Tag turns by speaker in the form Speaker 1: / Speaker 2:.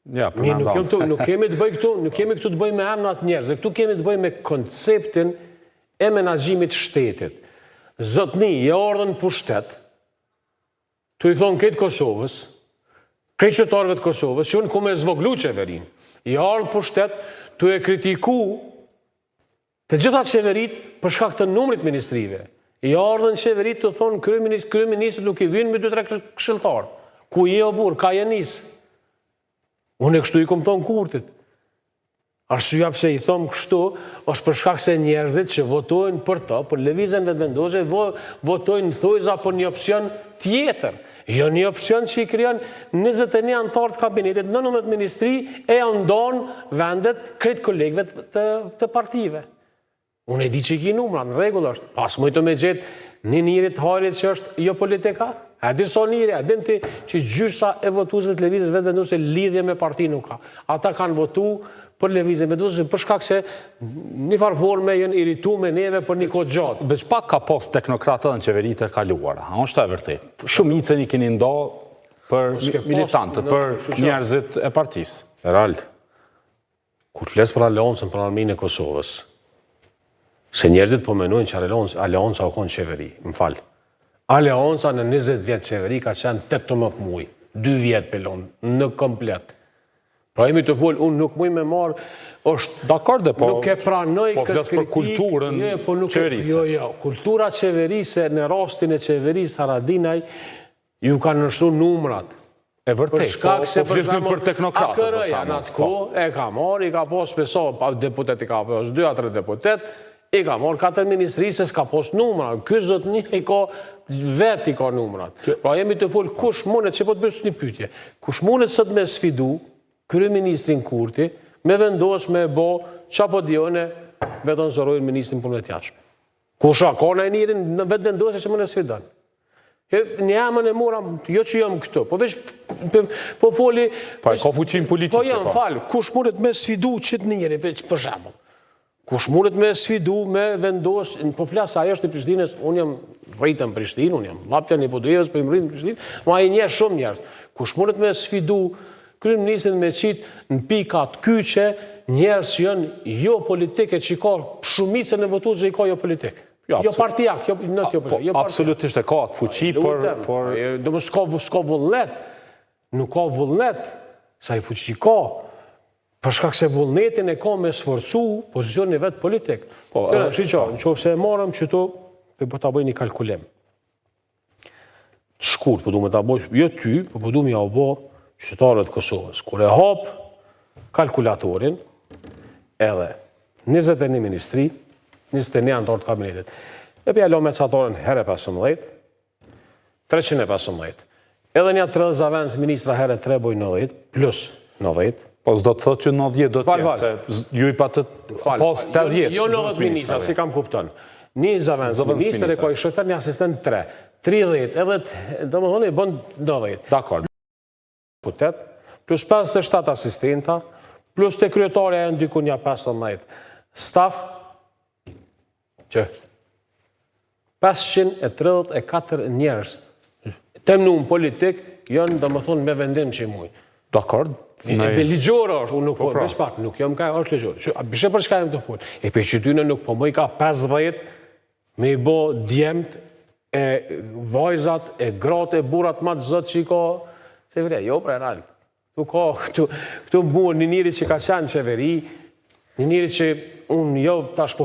Speaker 1: Nuk kemi të bëj këtu, nuk kemi këtu të bëj me emnat njerëz, këtu kemi të bëj me konceptin e menaxhimit shtetit. Zotni, je ardhën pushtet, tu i thonë këtë Kosovës, këtë qytetarëve të Kosovës, që unë ku me zvoglu qeverin, je ardhën pushtet, tu e kritiku të gjithat qeverit për shkak të numrit ministrive. Je ardhën qeverit të thonë kryeministri nuk i vynë me 2-3 këshilltar. Ku je o burë, ka je nisë. Unë e kështu i kom thonë Kurtit. Arsyeja pse i thom kështu, është për shkak se njerëzit që votojnë për to, për lëvizjen vetëvendosje, votojnë thojza për një opsion tjetër. Jo një opsion që i krijon 21 anëtar të kabinetit, 19 ministri e ndon vendet krejt kolegëve të partive. Unë e di që i ki numra, në rregull është. Pas mujtë me gjetë një njëri të harit që është jo politika. A di so njëri, a din ti që gjysa e votuzve të lëvizjes vetëvendosje lidhje me parti nuk ka. Ata kanë votu për lëvizjen vetëvendosje për shkak se një farë forme janë irituar me neve për një kohë gjatë.
Speaker 2: Veç pak ka pas teknokratë në qeveritë e kaluara. A është e vërtet? Shumicën i keni ndo për militantët, për njerëzit e partisë.
Speaker 1: Herald, kur fles për aleancën për arminë e Kosovës, se njerëzit po menojnë që aleanca u konë qeveri, më falë. Aleanca në 20 vjetë qeveri ka qenë 18 muaj, 2 vjetë pelon, në komplet. Pra jemi të folë, unë nuk muj me marë, është...
Speaker 2: Dakorde, po...
Speaker 1: Nuk e pranoj këtë kritikë...
Speaker 2: Po për kulturën qeverisë.
Speaker 1: Jo, kultura qeverisë, në rastin e qeverisë Haradinaj, ju ka nështru numrat.
Speaker 2: E vërtet, po flisnim për teknokratë.
Speaker 1: AKR-ja në atë kohë, e ka marë, i ka pos peso, deputet i ka pos 2-3 deputet, i ka marë 4 ministrisë, s'ka pos numra. Ky zot një i ka vet i ka numrat. Pra jemi të folë, kush mundet, që po të bësë një pytje, kush mundet sot me sfidu kryeministrin Kurti, me vendos me bo, qa po dione, vetën zorojnë ministrin punëve t'jashme. Kusha, ka në njërin në vetë vendosje që më në sfidan. Një jamën e mora, jo që jam këto, po veç, po foli...
Speaker 2: Pa, ka fuqin politike.
Speaker 1: Po jam falë, kush mundet me sfidu qëtë njëri, për shembull. Kush mundet me sfidu, me vendos, po flasë ajo është në Prishtines, unë jam rritën në Prishtinë, unë jam lapja një podujevës, po jam rritën në Prishtinë, ma i njerë shumë njerës. Kush mundet me sfidu, kryeministrin me qitë në pikat kyqe, njerës që janë jo politike, që i ka shumicën e votuzë i ka jo politike. Jo partijak, jo politike.
Speaker 2: Absolutisht e ka atë fuqi, por...
Speaker 1: Do më s'ka vullnet, nuk ka vullnet, sa i fuqi ka, për shkak se vullnetin e ka me sforcu pozicionin e vetë politik. Shqo, në qofë se e marëm që to, po ta bëj një kalkulim. Shkurt, po du me ta bëj, jo ty, po du me ja bo qytetarët Kosovës. Kur e hap kalkulatorin, edhe 21 ministri, 21 anëtar të kabinetit, e për jalo me qatorën herë 15, 315. Edhe një 30 zavens ministra herë 3 boj 90, plus 90.
Speaker 2: Po s'do të thotë që 90 do t'jenë, se ju i pa të pas 80.
Speaker 1: Jo 90 ministra, si kam kupton. Një zavens minister e ka i shofer një asistent 3, 30, edhe do më thonë i bënd 90.
Speaker 2: Dakor.
Speaker 1: Putet, plus 57 asistenta, plus të kryetarja e ndiku një 15. Staf, që 534 njerës, temnu në politik, janë do më thonë me vendim që i mujë.
Speaker 2: Dakor.
Speaker 1: E ligjore është, unë nuk po, veç pak, nuk jam ka, është ligjore. Bishe për shka jem të full. E pe që dyne nuk po, më i ka 50, me i bo djemt, e vajzat, e gratë, e burat ma të zëtë që i ka, se vre, jo pre rallë. Këtu mua një njëri që ka qenë qeveri, një njëri që unë jo tash po